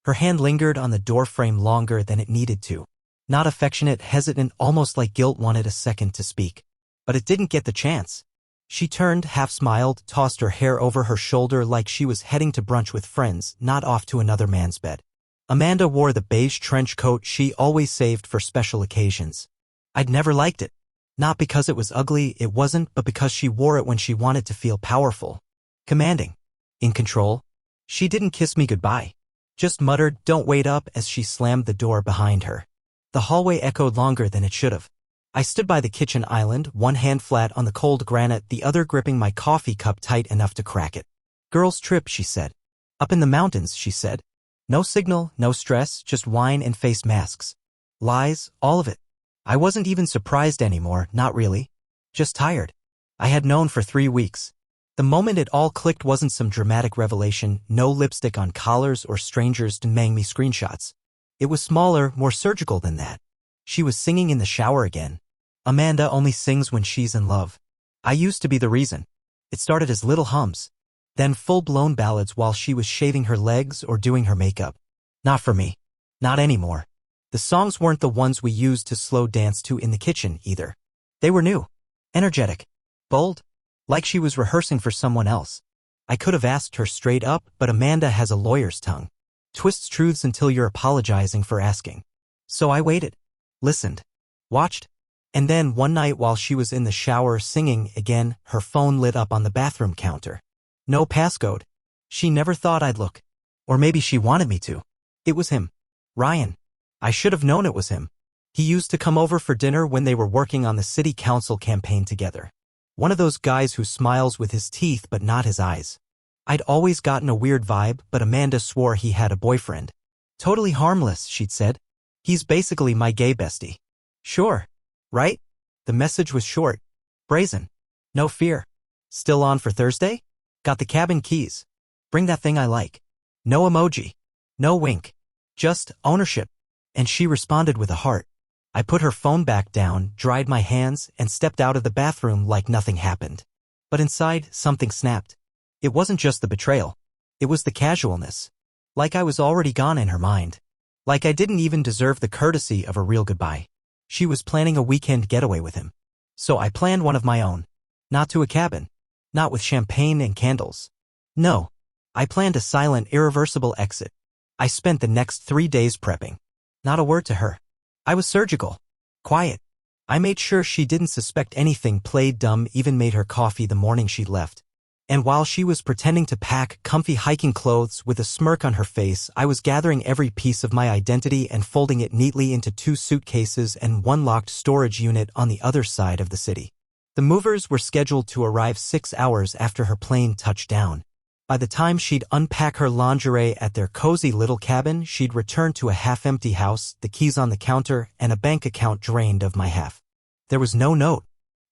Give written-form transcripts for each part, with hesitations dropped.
Her hand lingered on the doorframe longer than it needed to. Not affectionate, hesitant, almost like guilt wanted a second to speak. But it didn't get the chance. She turned, half-smiled, tossed her hair over her shoulder like she was heading to brunch with friends, not off to another man's bed. Amanda wore the beige trench coat she always saved for special occasions. I'd never liked it. Not because it was ugly, it wasn't, but because she wore it when she wanted to feel powerful. Commanding. In control. She didn't kiss me goodbye. Just muttered, "Don't wait up," as she slammed the door behind her. The hallway echoed longer than it should have. I stood by the kitchen island, one hand flat on the cold granite, the other gripping my coffee cup tight enough to crack it. "Girls trip," she said. "Up in the mountains," she said. "No signal, no stress, just wine and face masks. Lies, all of it." I wasn't even surprised anymore, not really. Just tired. I had known for 3 weeks. The moment it all clicked wasn't some dramatic revelation, no lipstick on collars or strangers demanding me screenshots. It was smaller, more surgical than that. She was singing in the shower again. Amanda only sings when she's in love. I used to be the reason. It started as little hums, then full-blown ballads while she was shaving her legs or doing her makeup. Not for me. Not anymore. The songs weren't the ones we used to slow dance to in the kitchen, either. They were new. Energetic. Bold. Like she was rehearsing for someone else. I could have asked her straight up, but Amanda has a lawyer's tongue. Twists truths until you're apologizing for asking. So I waited. Listened. Watched. And then one night while she was in the shower singing again, her phone lit up on the bathroom counter. No passcode. She never thought I'd look. Or maybe she wanted me to. It was him. Ryan. I should have known it was him. He used to come over for dinner when they were working on the city council campaign together. One of those guys who smiles with his teeth but not his eyes. I'd always gotten a weird vibe, but Amanda swore he had a boyfriend. Totally harmless, she'd said. He's basically my gay bestie. Sure. Right? The message was short. Brazen. No fear. Still on for Thursday? Got the cabin keys. Bring that thing I like. No emoji. No wink. Just ownership. And she responded with a heart. I put her phone back down, dried my hands, and stepped out of the bathroom like nothing happened. But inside, something snapped. It wasn't just the betrayal. It was the casualness. Like I was already gone in her mind. Like I didn't even deserve the courtesy of a real goodbye. She was planning a weekend getaway with him. So I planned one of my own. Not to a cabin. Not with champagne and candles. No. I planned a silent, irreversible exit. I spent the next 3 days prepping. Not a word to her. I was surgical. Quiet. I made sure she didn't suspect anything, played dumb, even made her coffee the morning she left. And while she was pretending to pack comfy hiking clothes with a smirk on her face, I was gathering every piece of my identity and folding it neatly into 2 suitcases and 1 locked storage unit on the other side of the city. The movers were scheduled to arrive 6 hours after her plane touched down. By the time she'd unpack her lingerie at their cozy little cabin, she'd returned to a half-empty house, the keys on the counter, and a bank account drained of my half. There was no note.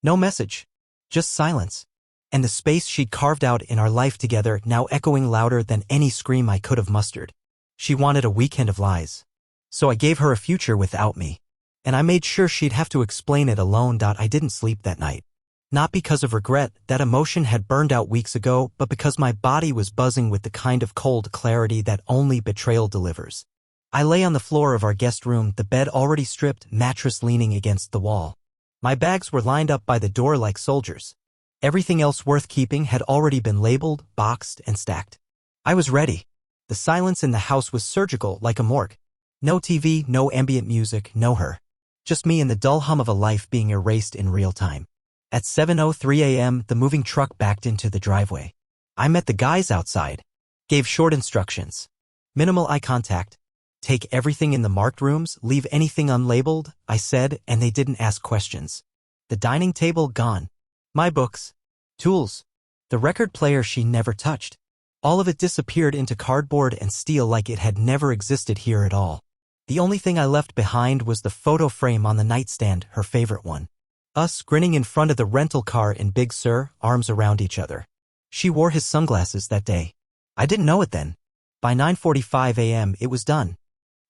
No message. Just silence. And the space she'd carved out in our life together now echoing louder than any scream I could have mustered. She wanted a weekend of lies. So I gave her a future without me. And I made sure she'd have to explain it alone. I didn't sleep that night. Not because of regret, that emotion had burned out weeks ago, but because my body was buzzing with the kind of cold clarity that only betrayal delivers. I lay on the floor of our guest room, the bed already stripped, mattress leaning against the wall. My bags were lined up by the door like soldiers. Everything else worth keeping had already been labeled, boxed, and stacked. I was ready. The silence in the house was surgical, like a morgue. No TV, no ambient music, no her. Just me and the dull hum of a life being erased in real time. At 7:03 a.m., the moving truck backed into the driveway. I met the guys outside. Gave short instructions. Minimal eye contact. Take everything in the marked rooms, leave anything unlabeled, I said, and they didn't ask questions. The dining table gone. My books. Tools. The record player she never touched. All of it disappeared into cardboard and steel like it had never existed here at all. The only thing I left behind was the photo frame on the nightstand, her favorite one. Us grinning in front of the rental car in Big Sur, arms around each other. She wore his sunglasses that day. I didn't know it then. By 9:45 a.m. it was done.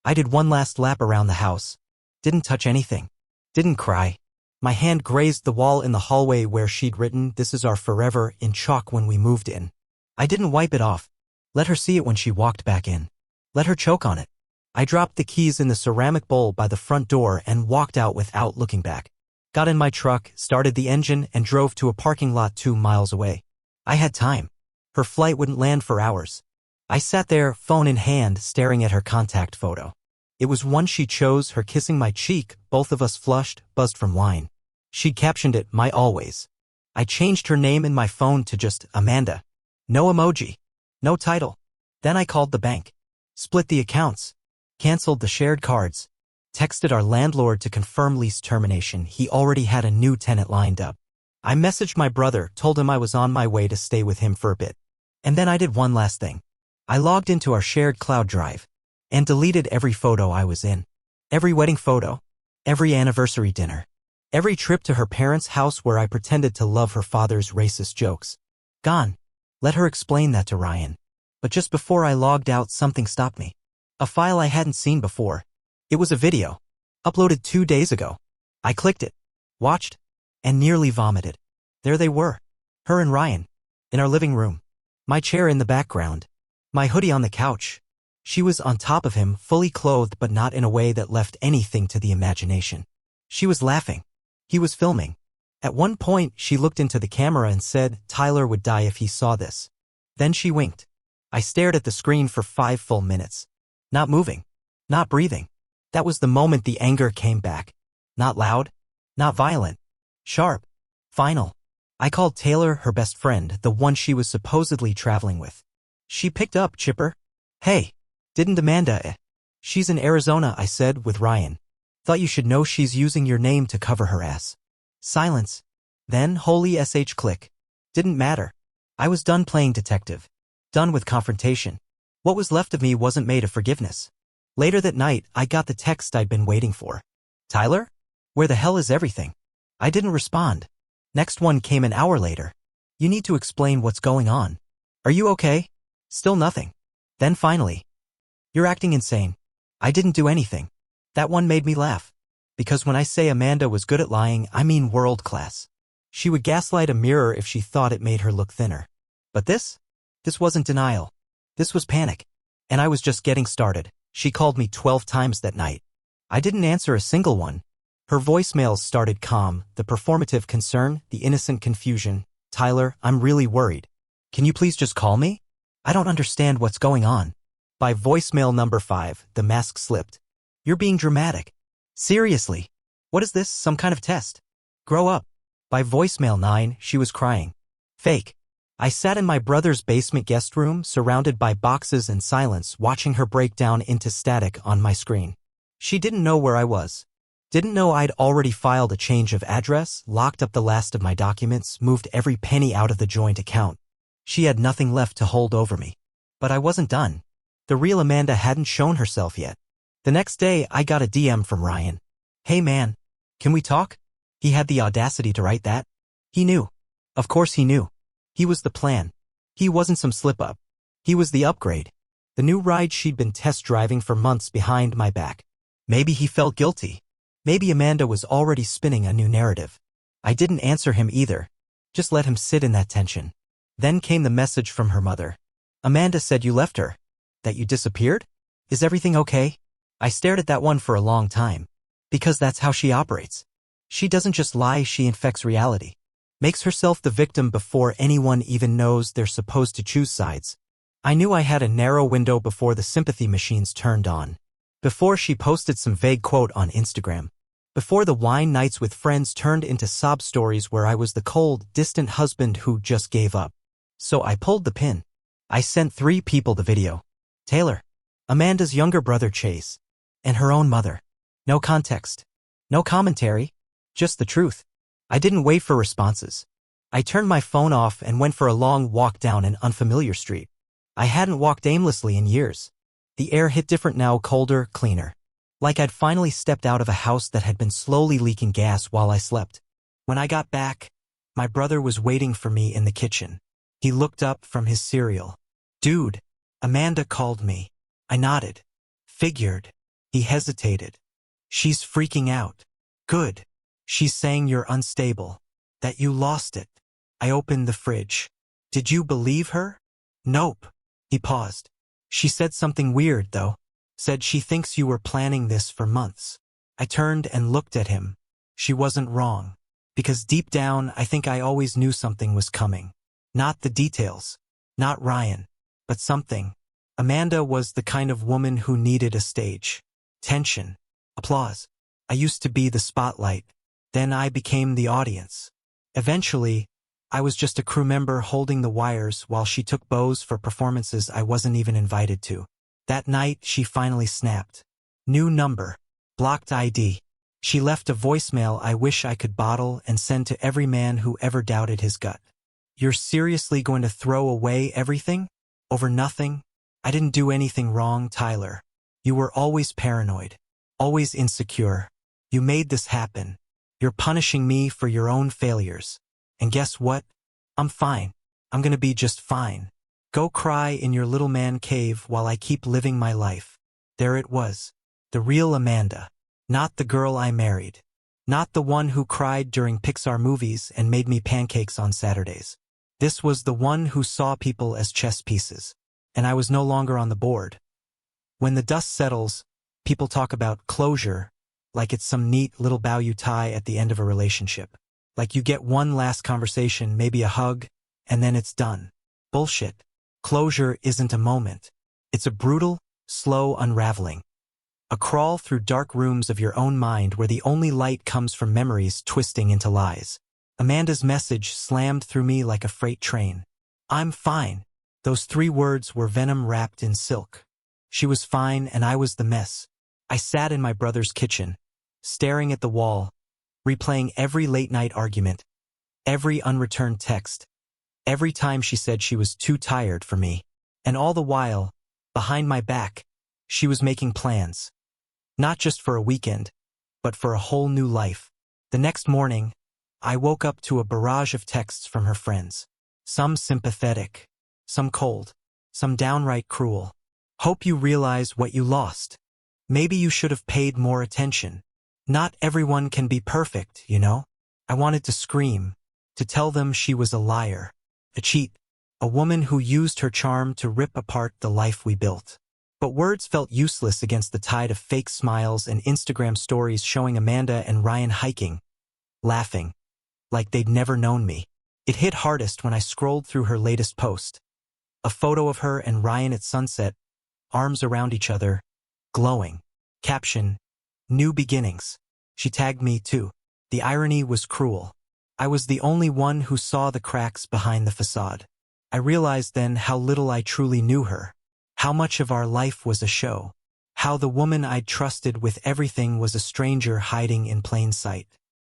I did one last lap around the house. Didn't touch anything. Didn't cry. My hand grazed the wall in the hallway where she'd written, "This is our forever," in chalk when we moved in. I didn't wipe it off. Let her see it when she walked back in. Let her choke on it. I dropped the keys in the ceramic bowl by the front door and walked out without looking back. Got in my truck, started the engine, and drove to a parking lot 2 miles away. I had time. Her flight wouldn't land for hours. I sat there, phone in hand, staring at her contact photo. It was one she chose, her kissing my cheek, both of us flushed, buzzed from wine. She'd captioned it, "My always." I changed her name in my phone to just Amanda. No emoji. No title. Then I called the bank. Split the accounts. Canceled the shared cards. Texted our landlord to confirm lease termination. He already had a new tenant lined up. I messaged my brother, told him I was on my way to stay with him for a bit. And then I did one last thing. I logged into our shared cloud drive and deleted every photo I was in. Every wedding photo. Every anniversary dinner. Every trip to her parents' house where I pretended to love her father's racist jokes. Gone. Let her explain that to Ryan. But just before I logged out, something stopped me. A file I hadn't seen before. It was a video. Uploaded 2 days ago. I clicked it. Watched. And nearly vomited. There they were. Her and Ryan. In our living room. My chair in the background. My hoodie on the couch. She was on top of him, fully clothed but not in a way that left anything to the imagination. She was laughing. He was filming. At one point, she looked into the camera and said, "Tyler would die if he saw this." Then she winked. I stared at the screen for 5 full minutes. Not moving. Not breathing. That was the moment the anger came back. Not loud. Not violent. Sharp. Final. I called Taylor, her best friend, the one she was supposedly traveling with. She picked up, chipper. "Hey. Didn't Amanda She's in Arizona," I said, with Ryan. "Thought you should know she's using your name to cover her ass." Silence. Then, holy sh click. Didn't matter. I was done playing detective. Done with confrontation. What was left of me wasn't made of forgiveness. Later that night, I got the text I'd been waiting for. "Tyler? Where the hell is everything?" I didn't respond. Next one came an hour later. "You need to explain what's going on. Are you okay?" Still nothing. Then finally, "You're acting insane." I didn't do anything. That one made me laugh. Because when I say Amanda was good at lying, I mean world class. She would gaslight a mirror if she thought it made her look thinner. But this wasn't denial. This was panic. And I was just getting started. She called me 12 times that night. I didn't answer a single one. Her voicemails started calm, the performative concern, the innocent confusion. "Tyler, I'm really worried. Can you please just call me? I don't understand what's going on." By voicemail number 5, the mask slipped. "You're being dramatic. Seriously. What is this, some kind of test? Grow up." By voicemail 9, she was crying. Fake. I sat in my brother's basement guest room, surrounded by boxes and silence, watching her break down into static on my screen. She didn't know where I was. Didn't know I'd already filed a change of address, locked up the last of my documents, moved every penny out of the joint account. She had nothing left to hold over me. But I wasn't done. The real Amanda hadn't shown herself yet. The next day, I got a DM from Ryan. "Hey man, can we talk?" He had the audacity to write that. He knew. Of course he knew. He was the plan. He wasn't some slip-up. He was the upgrade. The new ride she'd been test driving for months behind my back. Maybe he felt guilty. Maybe Amanda was already spinning a new narrative. I didn't answer him either. Just let him sit in that tension. Then came the message from her mother. "Amanda said you left her. That you disappeared? Is everything okay?" I stared at that one for a long time. Because that's how she operates. She doesn't just lie, she infects reality. Makes herself the victim before anyone even knows they're supposed to choose sides. I knew I had a narrow window before the sympathy machines turned on. Before she posted some vague quote on Instagram. Before the wine nights with friends turned into sob stories where I was the cold, distant husband who just gave up. So I pulled the pin. I sent 3 people the video. Taylor. Amanda's younger brother Chase. And her own mother. No context. No commentary. Just the truth. I didn't wait for responses. I turned my phone off and went for a long walk down an unfamiliar street. I hadn't walked aimlessly in years. The air hit different now, colder, cleaner. Like I'd finally stepped out of a house that had been slowly leaking gas while I slept. When I got back, my brother was waiting for me in the kitchen. He looked up from his cereal. "Dude, Amanda called me." I nodded. "Figured." He hesitated. "She's freaking out." "Good. She's saying you're unstable. That you lost it." I opened the fridge. "Did you believe her?" "Nope." He paused. She said something weird, though. Said she thinks you were planning this for months. I turned and looked at him. She wasn't wrong. Because deep down, I think I always knew something was coming. Not the details. Not Ryan. But something. Amanda was the kind of woman who needed a stage. Tension. Applause. I used to be the spotlight. Then I became the audience. Eventually, I was just a crew member holding the wires while she took bows for performances I wasn't even invited to. That night, she finally snapped. New number. Blocked ID. She left a voicemail I wish I could bottle and send to every man who ever doubted his gut. You're seriously going to throw away everything? Over nothing? I didn't do anything wrong, Tyler. You were always paranoid. Always insecure. You made this happen. You're punishing me for your own failures. And guess what? I'm fine. I'm gonna be just fine. Go cry in your little man cave while I keep living my life. There it was. The real Amanda. Not the girl I married. Not the one who cried during Pixar movies and made me pancakes on Saturdays. This was the one who saw people as chess pieces. And I was no longer on the board. When the dust settles, people talk about closure, like it's some neat little bow you tie at the end of a relationship. Like you get one last conversation, maybe a hug, and then it's done. Bullshit. Closure isn't a moment. It's a brutal, slow unraveling. A crawl through dark rooms of your own mind where the only light comes from memories twisting into lies. Amanda's message slammed through me like a freight train. I'm fine. Those 3 words were venom wrapped in silk. She was fine and I was the mess. I sat in my brother's kitchen, staring at the wall, replaying every late-night argument, every unreturned text, every time she said she was too tired for me. And all the while, behind my back, she was making plans. Not just for a weekend, but for a whole new life. The next morning, I woke up to a barrage of texts from her friends. Some sympathetic, some cold, some downright cruel. Hope you realize what you lost. Maybe you should have paid more attention. Not everyone can be perfect, you know? I wanted to scream, to tell them she was a liar, a cheat, a woman who used her charm to rip apart the life we built. But words felt useless against the tide of fake smiles and Instagram stories showing Amanda and Ryan hiking, laughing, like they'd never known me. It hit hardest when I scrolled through her latest post. A photo of her and Ryan at sunset, arms around each other, glowing. Caption, New beginnings. She tagged me too. The irony was cruel. I was the only one who saw the cracks behind the facade. I realized then how little I truly knew her. How much of our life was a show. How the woman I'd trusted with everything was a stranger hiding in plain sight.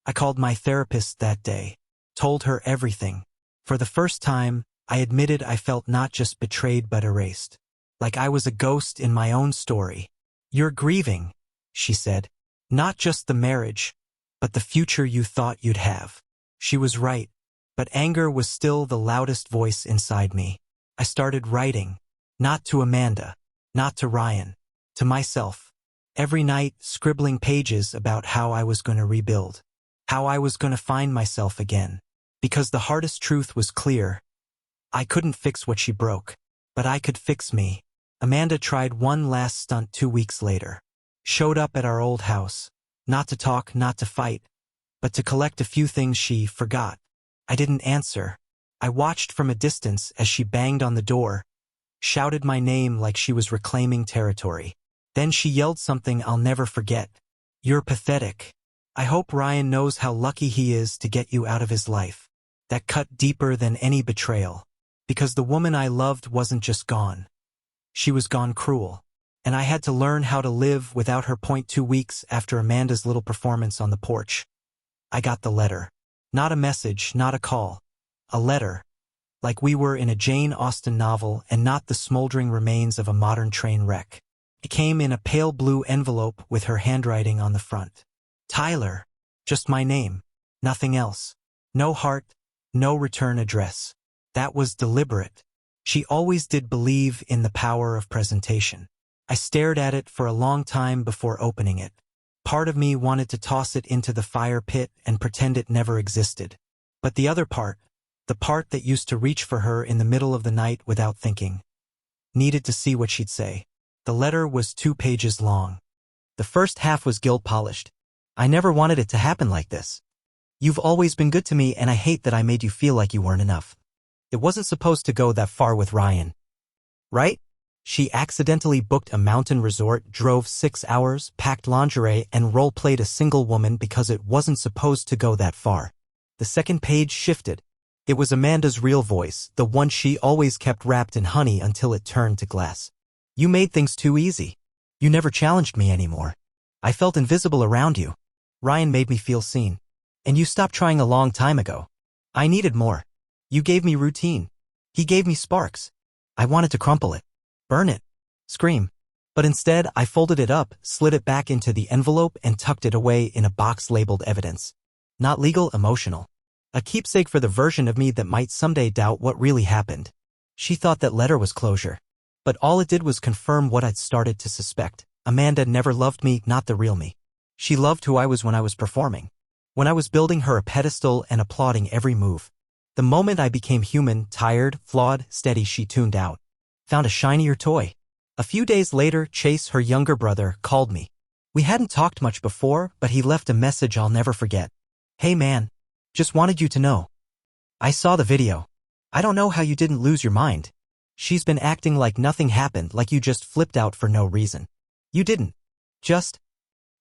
I called my therapist that day. Told her everything. For the first time, I admitted I felt not just betrayed but erased. Like I was a ghost in my own story. You're grieving, she said. Not just the marriage, but the future you thought you'd have. She was right, but anger was still the loudest voice inside me. I started writing, not to Amanda, not to Ryan, to myself. Every night, scribbling pages about how I was going to rebuild, how I was going to find myself again. Because the hardest truth was clear. I couldn't fix what she broke, but I could fix me. Amanda tried one last stunt 2 weeks later. Showed up at our old house, not to talk, not to fight, but to collect a few things she forgot. I didn't answer. I watched from a distance as she banged on the door, shouted my name like she was reclaiming territory. Then she yelled something I'll never forget. You're pathetic. I hope Ryan knows how lucky he is to get you out of his life. That cut deeper than any betrayal. Because the woman I loved wasn't just gone. She was gone cruel. And I had to learn how to live without her. 2 weeks after Amanda's little performance on the porch, I got the letter. Not a message, not a call. A letter. Like we were in a Jane Austen novel and not the smoldering remains of a modern train wreck. It came in a pale blue envelope with her handwriting on the front. Tyler. Just my name. Nothing else. No heart, no return address. That was deliberate. She always did believe in the power of presentation. I stared at it for a long time before opening it. Part of me wanted to toss it into the fire pit and pretend it never existed. But the other part, the part that used to reach for her in the middle of the night without thinking, Needed to see what she'd say. The letter was 2 pages long. The first half was guilt-polished. I never wanted it to happen like this. You've always been good to me and I hate that I made you feel like you weren't enough. It wasn't supposed to go that far with Ryan. Right? She accidentally booked a mountain resort, drove 6 hours, packed lingerie, and role-played a single woman because it wasn't supposed to go that far. The second page shifted. It was Amanda's real voice, the one she always kept wrapped in honey until it turned to glass. You made things too easy. You never challenged me anymore. I felt invisible around you. Ryan made me feel seen. And you stopped trying a long time ago. I needed more. You gave me routine. He gave me sparks. I wanted to crumple it. Burn it. Scream. But instead, I folded it up, slid it back into the envelope, and tucked it away in a box labeled evidence. Not legal, emotional. A keepsake for the version of me that might someday doubt what really happened. She thought that letter was closure. But all it did was confirm what I'd started to suspect. Amanda never loved me, not the real me. She loved who I was when I was performing. When I was building her a pedestal and applauding every move. The moment I became human, tired, flawed, steady, she tuned out. Found a shinier toy. A few days later, Chase, her younger brother, called me. We hadn't talked much before, but he left a message I'll never forget. Hey man. Just wanted you to know. I saw the video. I don't know how you didn't lose your mind. She's been acting like nothing happened, like you just flipped out for no reason. You didn't. Just.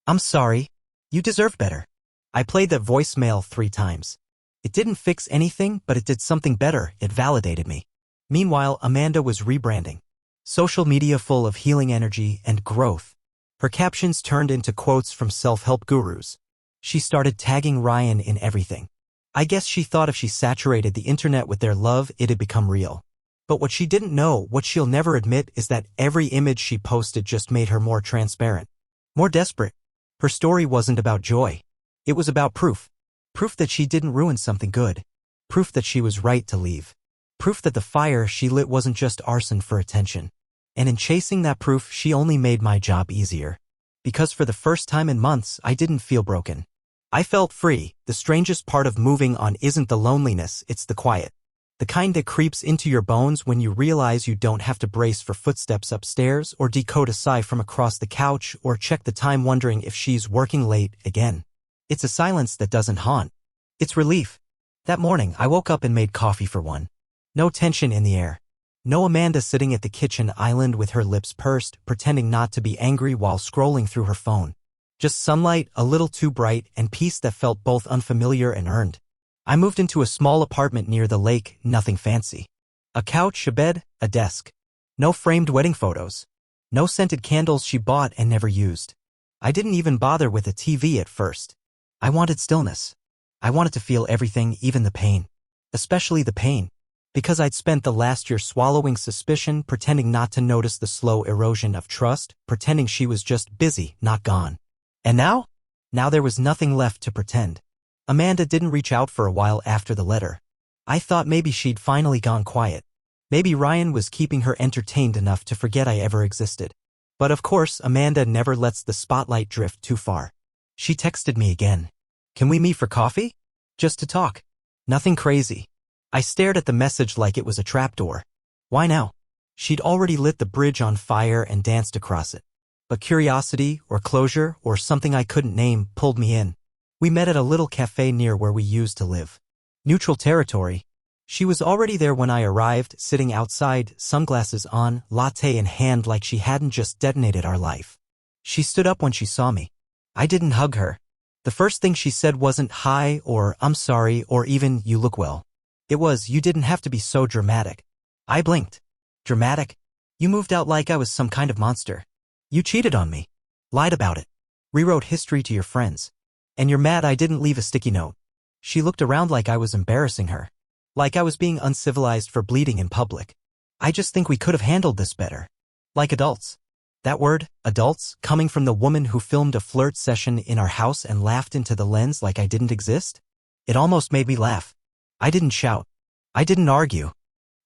I'm sorry. You deserve better. I played that voicemail 3 times. It didn't fix anything, but it did something better. It validated me. Meanwhile, Amanda was rebranding. Social media full of healing energy and growth. Her captions turned into quotes from self-help gurus. She started tagging Ryan in everything. I guess she thought if she saturated the internet with their love, it'd become real. But what she didn't know, what she'll never admit, is that every image she posted just made her more transparent. More desperate. Her story wasn't about joy. It was about proof. Proof that she didn't ruin something good. Proof that she was right to leave. Proof that the fire she lit wasn't just arson for attention. And in chasing that proof, she only made my job easier. Because for the first time in months, I didn't feel broken. I felt free. The strangest part of moving on isn't the loneliness, it's the quiet. The kind that creeps into your bones when you realize you don't have to brace for footsteps upstairs or decode a sigh from across the couch or check the time wondering if she's working late again. It's a silence that doesn't haunt. It's relief. That morning, I woke up and made coffee for one. No tension in the air. No Amanda sitting at the kitchen island with her lips pursed, pretending not to be angry while scrolling through her phone. Just sunlight, a little too bright, and peace that felt both unfamiliar and earned. I moved into a small apartment near the lake, nothing fancy. A couch, a bed, a desk. No framed wedding photos. No scented candles she bought and never used. I didn't even bother with a TV at first. I wanted stillness. I wanted to feel everything, even the pain. Especially the pain. Because I'd spent the last year swallowing suspicion, pretending not to notice the slow erosion of trust, pretending she was just busy, not gone. And now? Now there was nothing left to pretend. Amanda didn't reach out for a while after the letter. I thought maybe she'd finally gone quiet. Maybe Ryan was keeping her entertained enough to forget I ever existed. But of course, Amanda never lets the spotlight drift too far. She texted me again. Can we meet for coffee? Just to talk. Nothing crazy. I stared at the message like it was a trapdoor. Why now? She'd already lit the bridge on fire and danced across it. But curiosity, or closure, or something I couldn't name, pulled me in. We met at a little cafe near where we used to live. Neutral territory. She was already there when I arrived, sitting outside, sunglasses on, latte in hand like she hadn't just detonated our life. She stood up when she saw me. I didn't hug her. The first thing she said wasn't hi or I'm sorry or even you look well. It was, you didn't have to be so dramatic. I blinked. Dramatic? You moved out like I was some kind of monster. You cheated on me. Lied about it. Rewrote history to your friends. And you're mad I didn't leave a sticky note. She looked around like I was embarrassing her. Like I was being uncivilized for bleeding in public. I just think we could have handled this better. Like adults. That word, adults, coming from the woman who filmed a flirt session in our house and laughed into the lens like I didn't exist? It almost made me laugh. I didn't shout. I didn't argue.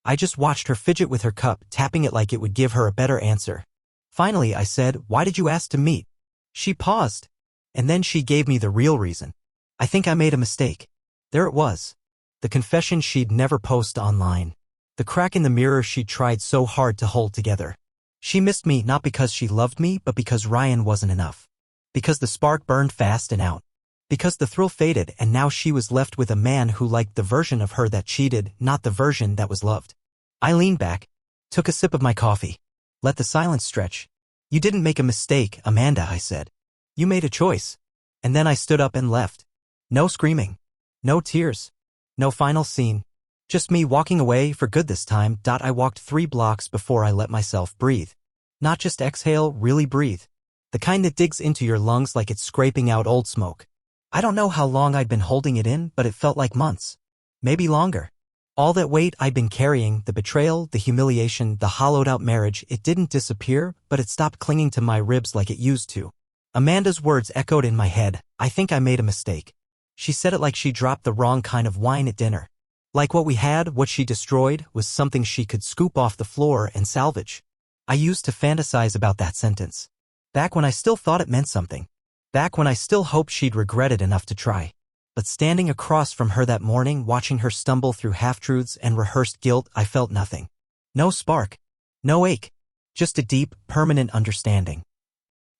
I just watched her fidget with her cup, tapping it like it would give her a better answer. Finally, I said, why did you ask to meet? She paused. And then she gave me the real reason. I think I made a mistake. There it was. The confession she'd never post online. The crack in the mirror she tried so hard to hold together. She missed me not because she loved me but because Ryan wasn't enough. Because the spark burned fast and out. Because the thrill faded and now she was left with a man who liked the version of her that cheated, not the version that was loved. I leaned back, took a sip of my coffee, let the silence stretch. You didn't make a mistake, Amanda, I said. You made a choice. And then I stood up and left. No screaming. No tears. No final scene. Just me walking away for good this time. I walked 3 blocks before I let myself breathe. Not just exhale, really breathe. The kind that digs into your lungs like it's scraping out old smoke. I don't know how long I'd been holding it in, but it felt like months. Maybe longer. All that weight I'd been carrying, the betrayal, the humiliation, the hollowed-out marriage, it didn't disappear, but it stopped clinging to my ribs like it used to. Amanda's words echoed in my head. I think I made a mistake. She said it like she dropped the wrong kind of wine at dinner. Like what we had, what she destroyed, was something she could scoop off the floor and salvage. I used to fantasize about that sentence. Back when I still thought it meant something. Back when I still hoped she'd regret it enough to try. But standing across from her that morning, watching her stumble through half-truths and rehearsed guilt, I felt nothing. No spark. No ache. Just a deep, permanent understanding.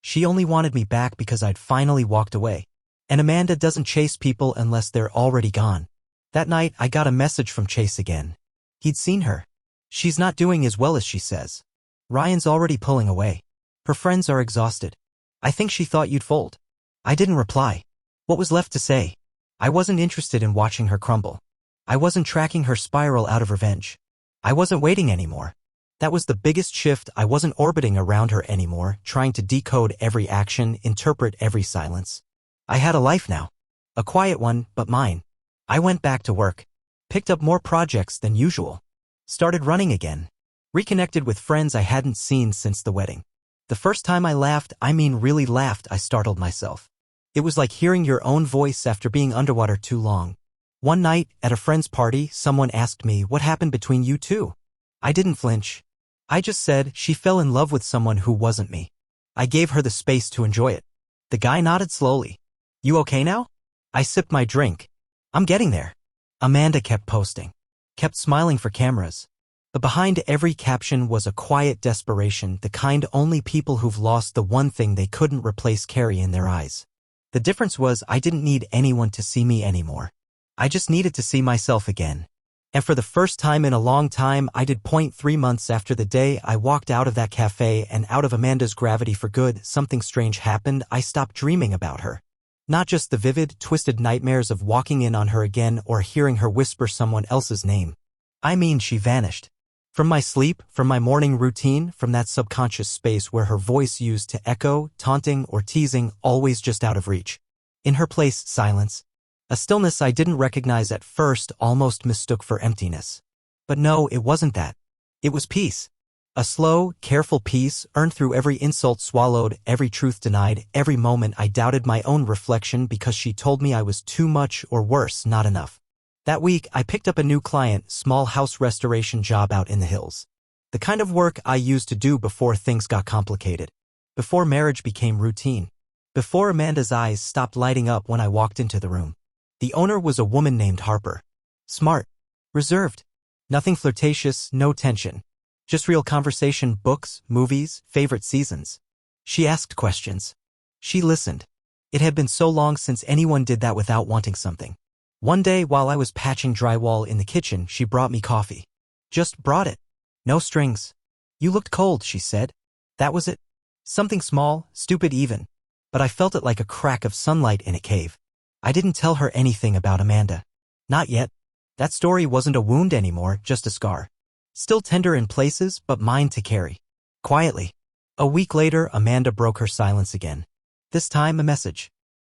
She only wanted me back because I'd finally walked away. And Amanda doesn't chase people unless they're already gone. That night, I got a message from Chase again. He'd seen her. She's not doing as well as she says. Ryan's already pulling away. Her friends are exhausted. I think she thought you'd fold. I didn't reply. What was left to say? I wasn't interested in watching her crumble. I wasn't tracking her spiral out of revenge. I wasn't waiting anymore. That was the biggest shift. I wasn't orbiting around her anymore, trying to decode every action, interpret every silence. I had a life now. A quiet one, but mine. I went back to work. Picked up more projects than usual. Started running again. Reconnected with friends I hadn't seen since the wedding. The first time I laughed, I mean really laughed, I startled myself. It was like hearing your own voice after being underwater too long. One night, at a friend's party, someone asked me, what happened between you two? I didn't flinch. I just said, she fell in love with someone who wasn't me. I gave her the space to enjoy it. The guy nodded slowly. You okay now? I sipped my drink. I'm getting there. Amanda kept posting. Kept smiling for cameras. But behind every caption was a quiet desperation, the kind only people who've lost the one thing they couldn't replace carry in their eyes. The difference was I didn't need anyone to see me anymore. I just needed to see myself again. And for the first time in a long time, I did. 3 months after the day I walked out of that cafe and out of Amanda's gravity for good, something strange happened. I stopped dreaming about her. Not just the vivid, twisted nightmares of walking in on her again or hearing her whisper someone else's name. I mean, she vanished. From my sleep, from my morning routine, from that subconscious space where her voice used to echo, taunting or teasing, always just out of reach. In her place, silence. A stillness I didn't recognize at first, almost mistook for emptiness. But no, it wasn't that. It was peace. A slow, careful peace, earned through every insult swallowed, every truth denied, every moment I doubted my own reflection because she told me I was too much or worse, not enough. That week, I picked up a new client, small house restoration job out in the hills. The kind of work I used to do before things got complicated. Before marriage became routine. Before Amanda's eyes stopped lighting up when I walked into the room. The owner was a woman named Harper. Smart. Reserved. Nothing flirtatious, no tension. Just real conversation, books, movies, favorite seasons. She asked questions. She listened. It had been so long since anyone did that without wanting something. One day, while I was patching drywall in the kitchen, she brought me coffee. Just brought it. No strings. You looked cold, she said. That was it. Something small, stupid even. But I felt it like a crack of sunlight in a cave. I didn't tell her anything about Amanda. Not yet. That story wasn't a wound anymore, just a scar. Still tender in places, but mine to carry. Quietly. A week later, Amanda broke her silence again. This time, a message.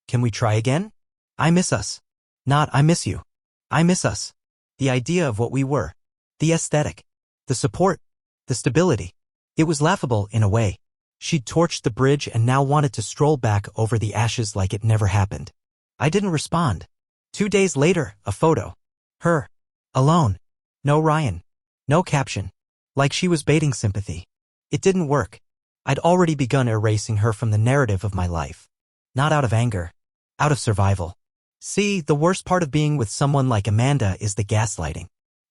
Can we try again? I miss us. Not, I miss you. I miss us. The idea of what we were. The aesthetic. The support. The stability. It was laughable in a way. She'd torched the bridge and now wanted to stroll back over the ashes like it never happened. I didn't respond. 2 days later, a photo. Her. Alone. No Ryan. No caption. Like she was baiting sympathy. It didn't work. I'd already begun erasing her from the narrative of my life. Not out of anger. Out of survival. See, the worst part of being with someone like Amanda is the gaslighting.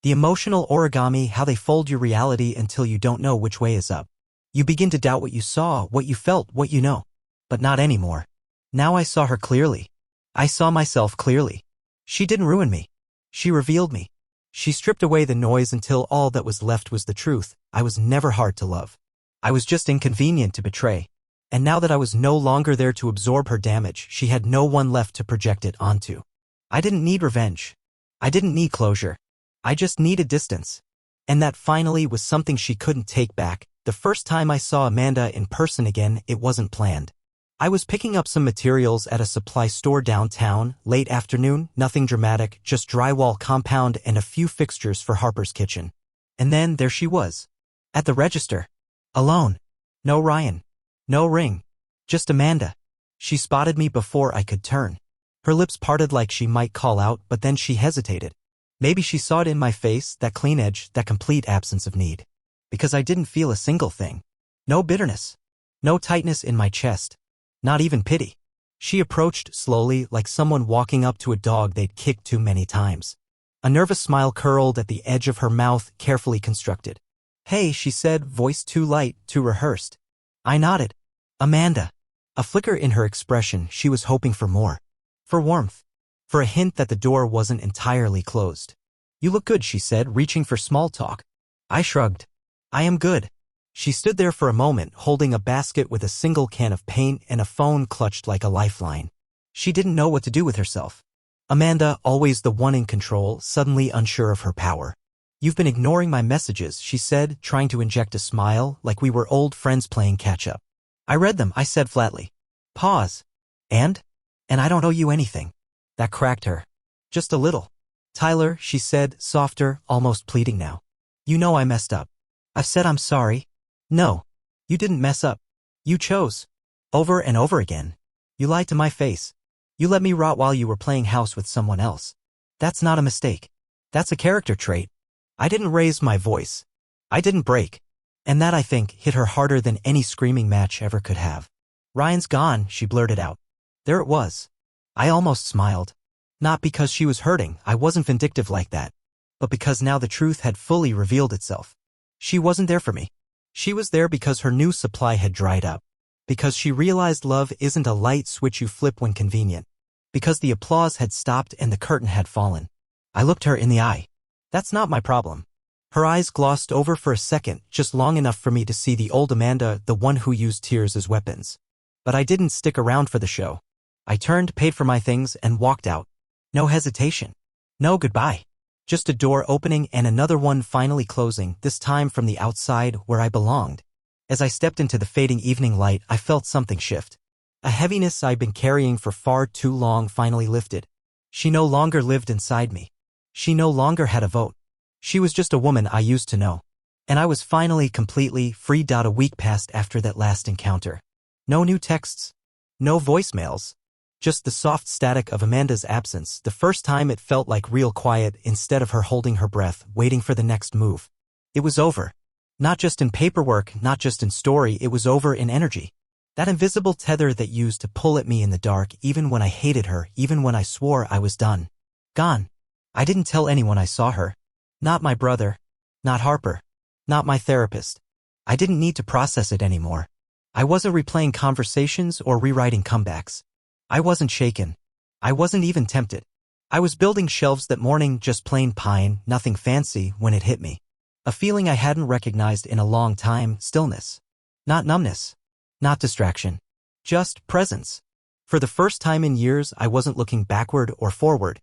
The emotional origami, how they fold your reality until you don't know which way is up. You begin to doubt what you saw, what you felt, what you know. But not anymore. Now I saw her clearly. I saw myself clearly. She didn't ruin me. She revealed me. She stripped away the noise until all that was left was the truth. I was never hard to love. I was just inconvenient to betray. And now that I was no longer there to absorb her damage, she had no one left to project it onto. I didn't need revenge. I didn't need closure. I just needed distance. And that finally was something she couldn't take back. The first time I saw Amanda in person again, it wasn't planned. I was picking up some materials at a supply store downtown, late afternoon, nothing dramatic, just drywall compound and a few fixtures for Harper's kitchen. And then there she was. At the register. Alone. No Ryan. No ring. Just Amanda. She spotted me before I could turn. Her lips parted like she might call out, but then she hesitated. Maybe she saw it in my face, that clean edge, that complete absence of need. Because I didn't feel a single thing. No bitterness. No tightness in my chest. Not even pity. She approached slowly, like someone walking up to a dog they'd kicked too many times. A nervous smile curled at the edge of her mouth, carefully constructed. "Hey," she said, voice too light, too rehearsed. I nodded. "Amanda." A flicker in her expression, she was hoping for more. For warmth. For a hint that the door wasn't entirely closed. "You look good," she said, reaching for small talk. I shrugged. "I am good." She stood there for a moment, holding a basket with a single can of paint and a phone clutched like a lifeline. She didn't know what to do with herself. Amanda, always the one in control, suddenly unsure of her power. "You've been ignoring my messages," she said, trying to inject a smile, like we were old friends playing catch-up. "I read them," I said flatly. Pause. And I don't owe you anything." That cracked her. "Just a little." "Tyler," she said, softer, almost pleading now. "You know I messed up. I've said I'm sorry." "No. You didn't mess up. You chose. Over and over again. You lied to my face. You let me rot while you were playing house with someone else. That's not a mistake. That's a character trait." I didn't raise my voice. I didn't break. And that, I think, hit her harder than any screaming match ever could have. "Ryan's gone," she blurted out. There it was. I almost smiled. Not because she was hurting, I wasn't vindictive like that. But because now the truth had fully revealed itself. She wasn't there for me. She was there because her new supply had dried up. Because she realized love isn't a light switch you flip when convenient. Because the applause had stopped and the curtain had fallen. I looked her in the eye. "That's not my problem." Her eyes glossed over for a second, just long enough for me to see the old Amanda, the one who used tears as weapons. But I didn't stick around for the show. I turned, paid for my things, and walked out. No hesitation. No goodbye. Just a door opening and another one finally closing, this time from the outside where I belonged. As I stepped into the fading evening light, I felt something shift. A heaviness I'd been carrying for far too long finally lifted. She no longer lived inside me. She no longer had a vote. She was just a woman I used to know. And I was finally completely free. A week passed after that last encounter. No new texts. No voicemails. Just the soft static of Amanda's absence. The first time it felt like real quiet instead of her holding her breath, waiting for the next move. It was over. Not just in paperwork, not just in story, it was over in energy. That invisible tether that used to pull at me in the dark, even when I hated her, even when I swore I was done. Gone. I didn't tell anyone I saw her. Not my brother. Not Harper. Not my therapist. I didn't need to process it anymore. I wasn't replaying conversations or rewriting comebacks. I wasn't shaken. I wasn't even tempted. I was building shelves that morning, just plain pine, nothing fancy, when it hit me. A feeling I hadn't recognized in a long time, stillness. Not numbness. Not distraction. Just presence. For the first time in years, I wasn't looking backward or forward.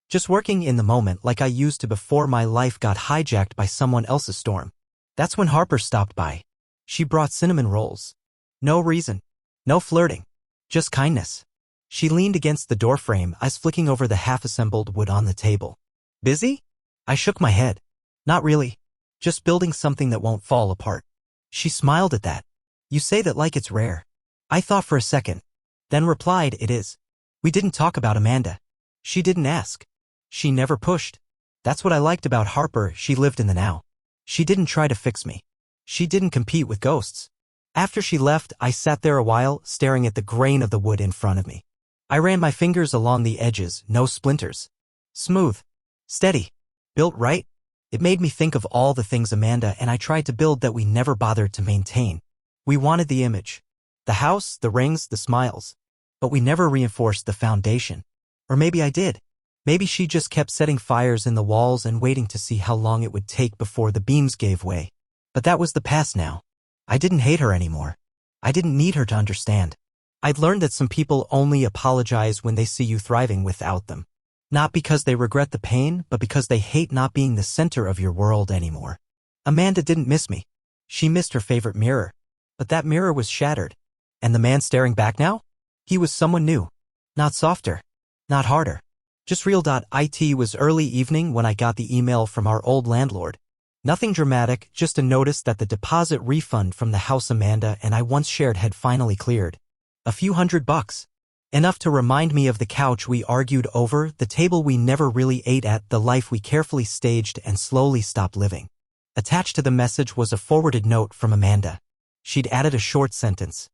Just working in the moment like I used to before my life got hijacked by someone else's storm. That's when Harper stopped by. She brought cinnamon rolls. No reason. No flirting. Just kindness. She leaned against the doorframe, eyes flicking over the half-assembled wood on the table. "Busy?" I shook my head. "Not really. Just building something that won't fall apart." She smiled at that. "You say that like it's rare." I thought for a second, then replied, "It is." We didn't talk about Amanda. She didn't ask. She never pushed. That's what I liked about Harper. She lived in the now. She didn't try to fix me. She didn't compete with ghosts. After she left, I sat there a while, staring at the grain of the wood in front of me. I ran my fingers along the edges, no splinters. Smooth. Steady. Built right. It made me think of all the things Amanda and I tried to build that we never bothered to maintain. We wanted the image. The house, the rings, the smiles. But we never reinforced the foundation. Or maybe I did. Maybe she just kept setting fires in the walls and waiting to see how long it would take before the beams gave way. But that was the past now. I didn't hate her anymore. I didn't need her to understand. I'd learned that some people only apologize when they see you thriving without them. Not because they regret the pain, but because they hate not being the center of your world anymore. Amanda didn't miss me. She missed her favorite mirror. But that mirror was shattered. And the man staring back now? He was someone new. Not softer. Not harder. Just real. It was early evening when I got the email from our old landlord. Nothing dramatic, just a notice that the deposit refund from the house Amanda and I once shared had finally cleared. A few $100. Enough to remind me of the couch we argued over, the table we never really ate at, the life we carefully staged and slowly stopped living. Attached to the message was a forwarded note from Amanda. She'd added a short sentence.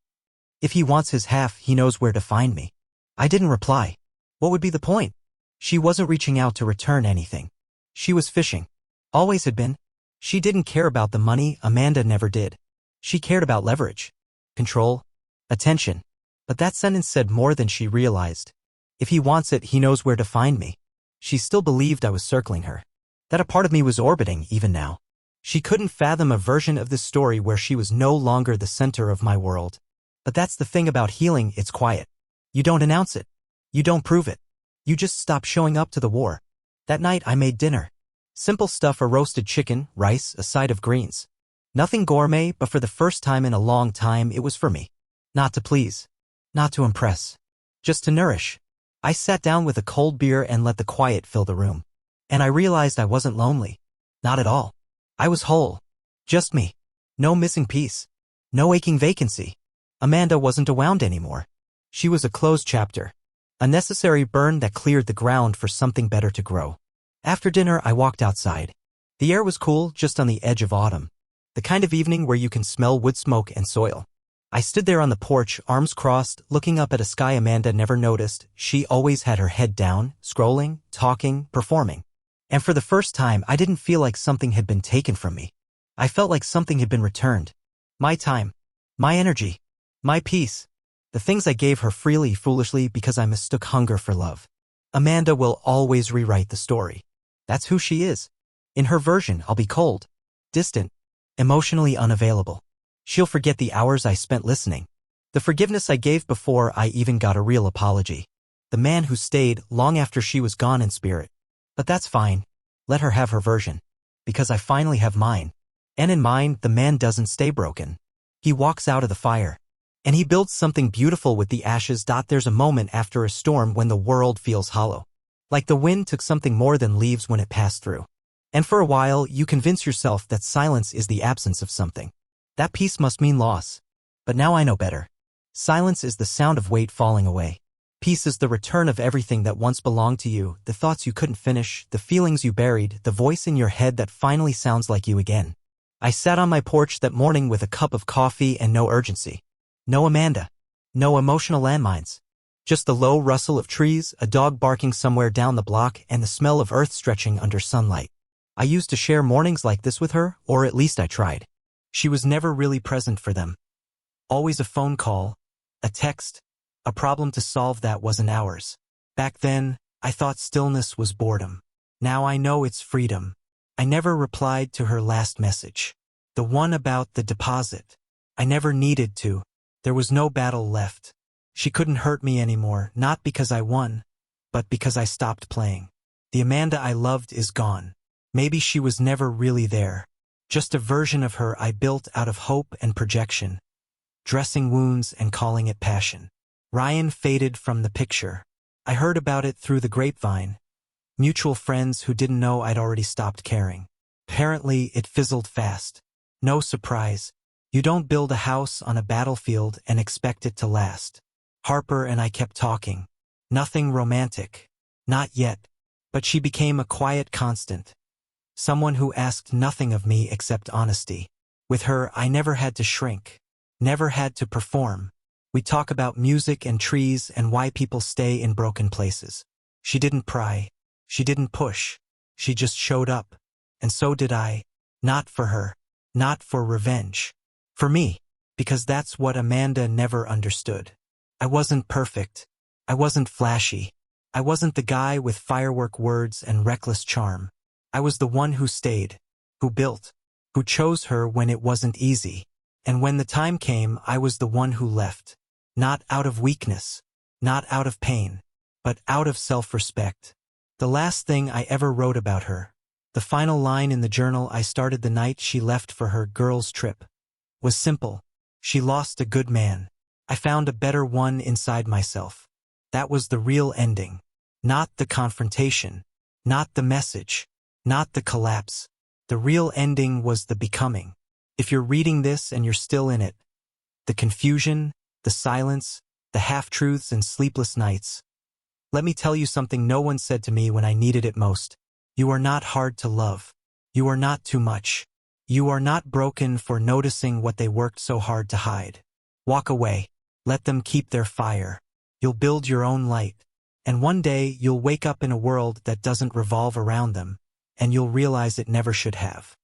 If he wants his half, he knows where to find me. I didn't reply. What would be the point? She wasn't reaching out to return anything. She was fishing. Always had been. She didn't care about the money, Amanda never did. She cared about leverage, control, attention. But that sentence said more than she realized. If he wants it, he knows where to find me. She still believed I was circling her. That a part of me was orbiting even now. She couldn't fathom a version of this story where she was no longer the center of my world. But that's the thing about healing, it's quiet. You don't announce it. You don't prove it. You just stop showing up to the war. That night I made dinner. Simple stuff: a roasted chicken, rice, a side of greens. Nothing gourmet, but for the first time in a long time it was for me. Not to please. Not to impress. Just to nourish. I sat down with a cold beer and let the quiet fill the room. And I realized I wasn't lonely. Not at all. I was whole. Just me. No missing piece. No aching vacancy. Amanda wasn't around anymore. She was a closed chapter. A necessary burn that cleared the ground for something better to grow. After dinner, I walked outside. The air was cool, just on the edge of autumn. The kind of evening where you can smell wood smoke and soil. I stood there on the porch, arms crossed, looking up at a sky Amanda never noticed. She always had her head down, scrolling, talking, performing. And for the first time, I didn't feel like something had been taken from me. I felt like something had been returned. My time. My energy. My peace. The things I gave her freely, foolishly, because I mistook hunger for love. Amanda will always rewrite the story. That's who she is. In her version, I'll be cold, distant, emotionally unavailable. She'll forget the hours I spent listening. The forgiveness I gave before I even got a real apology. The man who stayed long after she was gone in spirit. But that's fine. Let her have her version. Because I finally have mine. And in mine, the man doesn't stay broken. He walks out of the fire. And he builds something beautiful with the ashes. There's a moment after a storm when the world feels hollow. Like the wind took something more than leaves when it passed through. And for a while, you convince yourself that silence is the absence of something. That peace must mean loss. But now I know better. Silence is the sound of weight falling away. Peace is the return of everything that once belonged to you, the thoughts you couldn't finish, the feelings you buried, the voice in your head that finally sounds like you again. I sat on my porch that morning with a cup of coffee and no urgency. No Amanda. No emotional landmines. Just the low rustle of trees, a dog barking somewhere down the block, and the smell of earth stretching under sunlight. I used to share mornings like this with her, or at least I tried. She was never really present for them. Always a phone call, a text, a problem to solve that wasn't ours. Back then, I thought stillness was boredom. Now I know it's freedom. I never replied to her last message. The one about the deposit. I never needed to. There was no battle left. She couldn't hurt me anymore, not because I won, but because I stopped playing. The Amanda I loved is gone. Maybe she was never really there. Just a version of her I built out of hope and projection, dressing wounds and calling it passion. Ryan faded from the picture. I heard about it through the grapevine. Mutual friends who didn't know I'd already stopped caring. Apparently, it fizzled fast. No surprise. You don't build a house on a battlefield and expect it to last. Harper and I kept talking. Nothing romantic. Not yet. But she became a quiet constant. Someone who asked nothing of me except honesty. With her, I never had to shrink. Never had to perform. We talk about music and trees and why people stay in broken places. She didn't pry. She didn't push. She just showed up. And so did I. Not for her. Not for revenge. For me. Because that's what Amanda never understood. I wasn't perfect. I wasn't flashy. I wasn't the guy with firework words and reckless charm. I was the one who stayed, who built, who chose her when it wasn't easy. And when the time came, I was the one who left. Not out of weakness, not out of pain, but out of self-respect. The last thing I ever wrote about her, the final line in the journal I started the night she left for her girls' trip, was simple. She lost a good man. I found a better one inside myself. That was the real ending. Not the confrontation, not the message, not the collapse. The real ending was the becoming. If you're reading this and you're still in it, the confusion, the silence, the half-truths and sleepless nights, let me tell you something no one said to me when I needed it most. You are not hard to love. You are not too much. You are not broken for noticing what they worked so hard to hide. Walk away. Let them keep their fire. You'll build your own light. And one day you'll wake up in a world that doesn't revolve around them, and you'll realize it never should have.